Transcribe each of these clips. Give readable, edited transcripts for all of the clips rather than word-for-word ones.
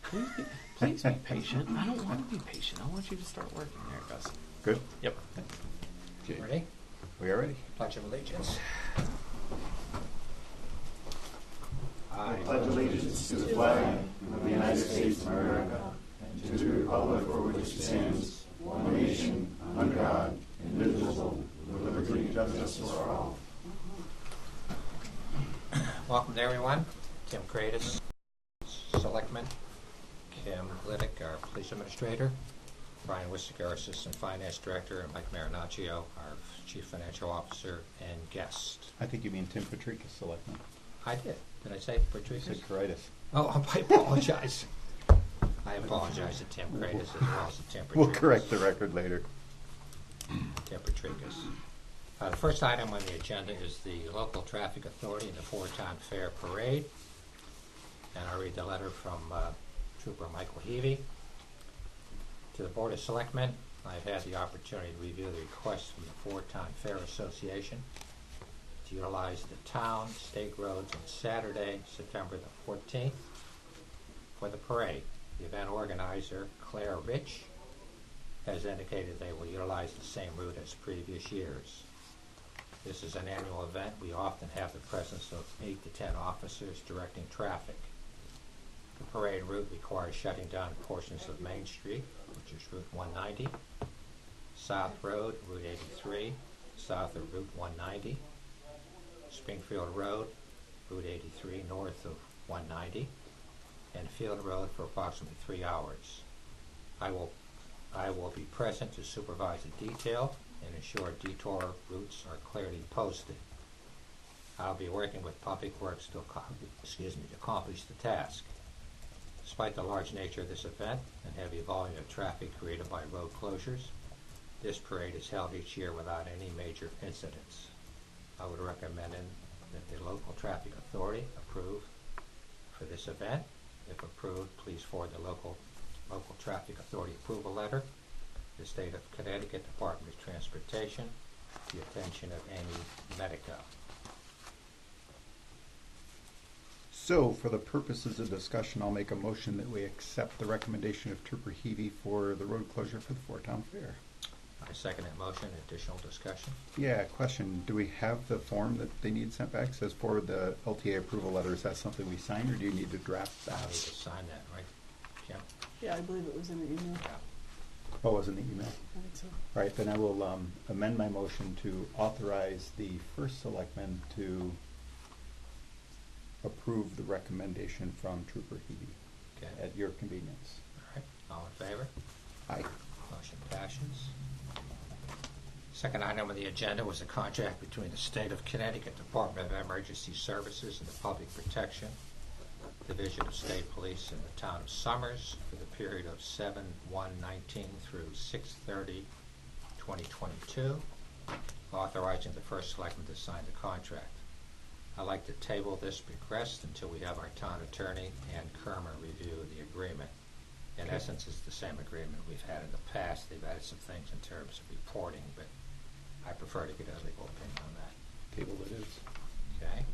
Please be patient. I don't want to be patient. I want you to start working there, Gus. Good? Yep. Okay. Ready? We are ready. Pledge of Allegiance. I pledge allegiance to the flag of the United States of America and to the republic for which it stands, one nation, under God, indivisible, with liberty and justice for all. Welcome to everyone. Tim Kratos, Selectman. Kim Gliddick, our Police Administrator. Brian Wistiger, our Assistant Finance Director. And Mike Marinaccio, our Chief Financial Officer and guest. I think you mean Tim Patricus, Selectman. I did. Did I say Patricus? You said Caritas. Oh, I apologize. I apologize to Tim Kratos as well as to Tim Patricus. We'll correct the record later. Tim Patricus. The first item on the agenda is the Local Traffic Authority and the Four-Town Fair Parade. And I'll read the letter from Trooper Michael Heavey. To the Board of Selectmen, I've had the opportunity to review the request from the Four-Town Fair Association to utilize the town, state roads on Saturday, September the 14th for the parade. The event organizer, Claire Rich, has indicated they will utilize the same route as previous years. This is an annual event. We often have the presence of 8 to 10 officers directing traffic. The parade route requires shutting down portions of Main Street, which is Route 190, South Road, Route 83, south of Route 190, Springfield Road, Route 83, north of 190, and Field Road for approximately 3 hours. I will be present to supervise the detail and ensure detour routes are clearly posted. I'll be working with Public Works to accomplish the task. Despite the large nature of this event and heavy volume of traffic created by road closures, this parade is held each year without any major incidents. I would recommend that the Local Traffic Authority approve for this event. If approved, please forward the Local Traffic Authority approval letter to the State of Connecticut Department of Transportation to the attention of Amy Medico. So, for the purposes of discussion, I'll make a motion that we accept the recommendation of Trooper Heavey for the road closure for the Four-Town Fair. I second that motion. Additional discussion? Yeah, question. Do we have the form that they need sent back? It says forward the LTA approval letter. Is that something we sign, or do you need to draft that? I need to sign that, right, Kim? Yeah, I believe it was in the email. Yeah. Oh, it was in the email. I think so. All right, then I will amend my motion to authorize the first selectman to approve the recommendation from Trooper Heavey Okay. at your convenience. All right. All in favor? Aye. Motion passes. Second item on the agenda was a contract between the State of Connecticut Department of Emergency Services and the Public Protection Division of State Police in the town of Somers for the period of 7/1/19 through 6/30/2022, authorizing the first selectman to sign the contract. I'd like to table this request until we have our town attorney and Kermer review the agreement. In essence, it's the same agreement we've had in the past. They've added some things in terms of reporting, but I prefer to get a legal opinion on that. Table it is. Okay?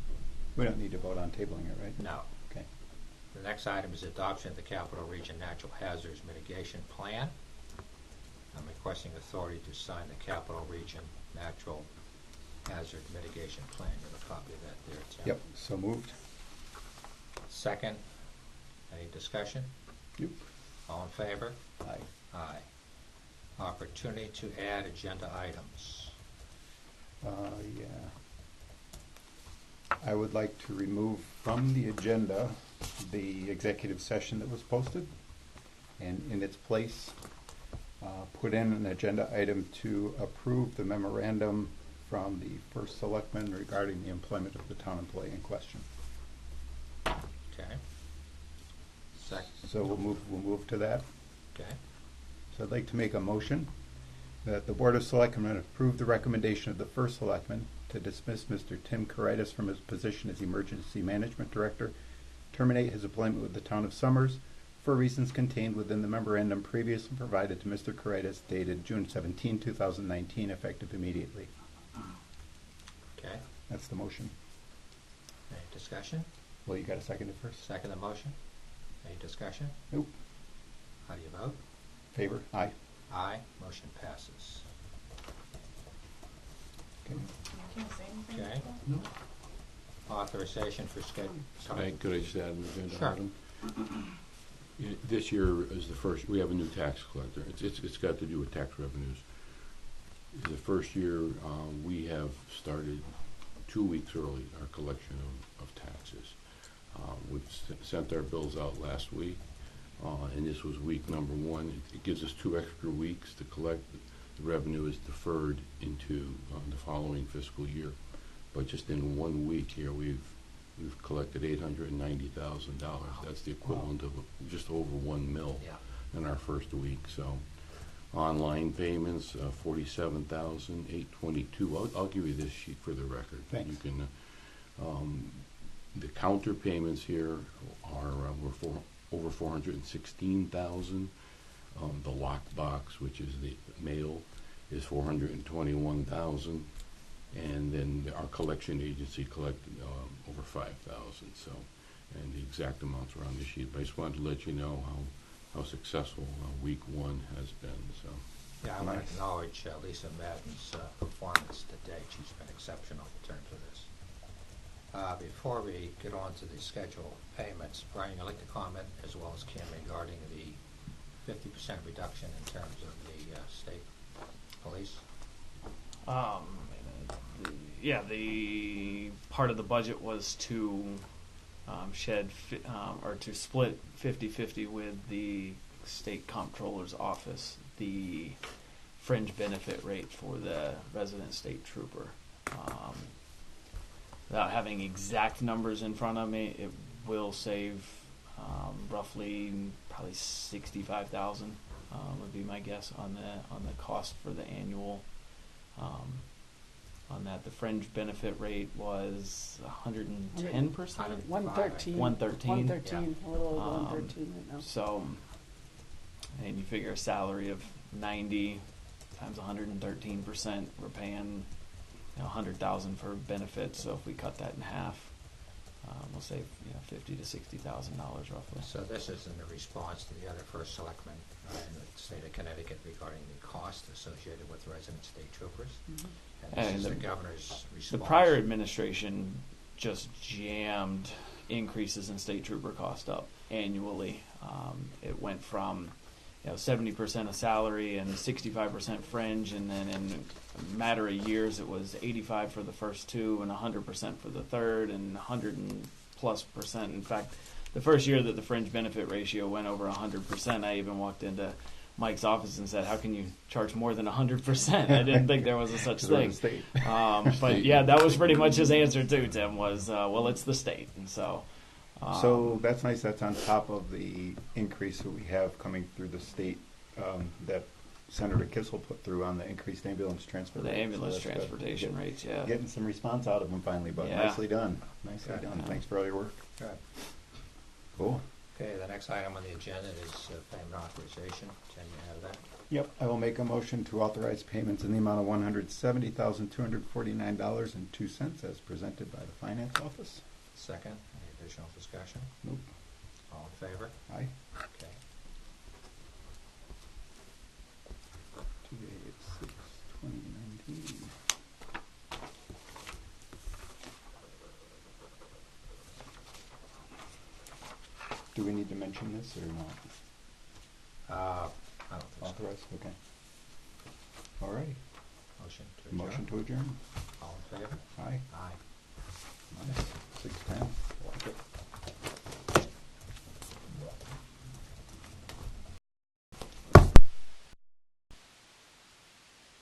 We don't need to vote on tabling it, right? No. Okay. The next item is adoption of the Capital Region Natural Hazards Mitigation Plan. I'm requesting authority to sign the Capital Region Natural Hazard Mitigation Plan. You have a copy of that there, Tim. Yep, so moved. Second, any discussion? Yep. All in favor? Aye. Aye. Opportunity to add agenda items. Yeah. I would like to remove from the agenda the executive session that was posted, and in its place put in an agenda item to approve the memorandum from the first selectman regarding the employment of the town employee in question. Okay. Second. So we'll move to that. Okay. So I'd like to make a motion that the Board of Selectmen approve the recommendation of the first selectman to dismiss Mr. Tim Caritas from his position as Emergency Management Director, terminate his employment with the town of Somers for reasons contained within the memorandum previously provided to Mr. Caritas dated June 17, 2019, effective immediately. Okay. That's the motion. Any discussion? Well, you got to second it first? Second the motion? Any discussion? Nope. How do you vote? Favor? Aye. Aye. Motion passes. Okay. Okay. Authorization for schedule. Could I just add an agenda Sure. item? This year is the first, we have a new tax collector. It's got to do with tax revenues. It's the first year we have started 2 weeks early our collection of taxes. We've sent our bills out last week, and this was week number 1. It gives us 2 extra weeks to collect. The revenue is deferred into the following fiscal year. But just in 1 week here, we've collected $890,000. That's the equivalent of just over $1 million in our first week. So, online payments, $47,822. I'll give you this sheet for the record. Thanks. You can. The counter payments here are were over $416,000. The lockbox, which is the mail, is $421,000. And then our collection agency collected over $5,000. So, and the exact amounts are on the sheet. But I just wanted to let you know how successful week 1 has been. So, Yeah, I want Nice. to acknowledge Lisa Madden's performance today. She's been exceptional in terms of this. Before we get on to the schedule of payments, Brian, I'd like to comment, as well as Kim, regarding the 50% reduction in terms of the state police. Yeah, the part of the budget was to to split 50-50 with the state comptroller's office the fringe benefit rate for the resident state trooper. Without having exact numbers in front of me, it will save roughly probably $65,000 would be my guess on the cost for the annual. On that, the fringe benefit rate was 110%. 113. 113. 113. A little over 113 right now. So, and you figure a salary of 90 times 113%, we're paying $100,000 for benefits. So if we cut that in half, we'll save $50,000 to $60,000 roughly. So this is in response to the other first selectman in the state of Connecticut regarding the cost associated with resident state troopers. Mm-hmm. And this And is the- the governor's response. The prior administration just jammed increases in state trooper cost up annually. It went from 70% of salary and 65% fringe, and then in a matter of years it was 85 for the first 2 and 100% for the third and 100+%. In fact, the first year that the fringe benefit ratio went over 100%, I even walked into Mike's office and said, "How can you charge more than 100%?" I didn't think there was a such thing. But yeah, that was pretty much his answer too, Tim, was, well, it's the state. And so That's nice. That's on top of the increase that we have coming through the state that Senator Kissel put through on the increased ambulance transfer the rates. ambulance So that's good. transportation rates, yeah. Getting some response out of them finally, but Yeah. nicely done. Nicely Good. done. Thanks for all your work. Good. Cool. Okay, the next item on the agenda is payment authorization. Jen, you have that? Yep, I will make a motion to authorize payments in the amount of $170,249.02 as presented by the Finance Office. Second, any additional discussion? Nope. All in favor? Aye. Okay. Today it's 6/20/19. Do we need to mention this or not? I don't think so. Authorized? Okay. All righty. Motion to adjourn. Motion to adjourn. All in favor? Aye. Aye.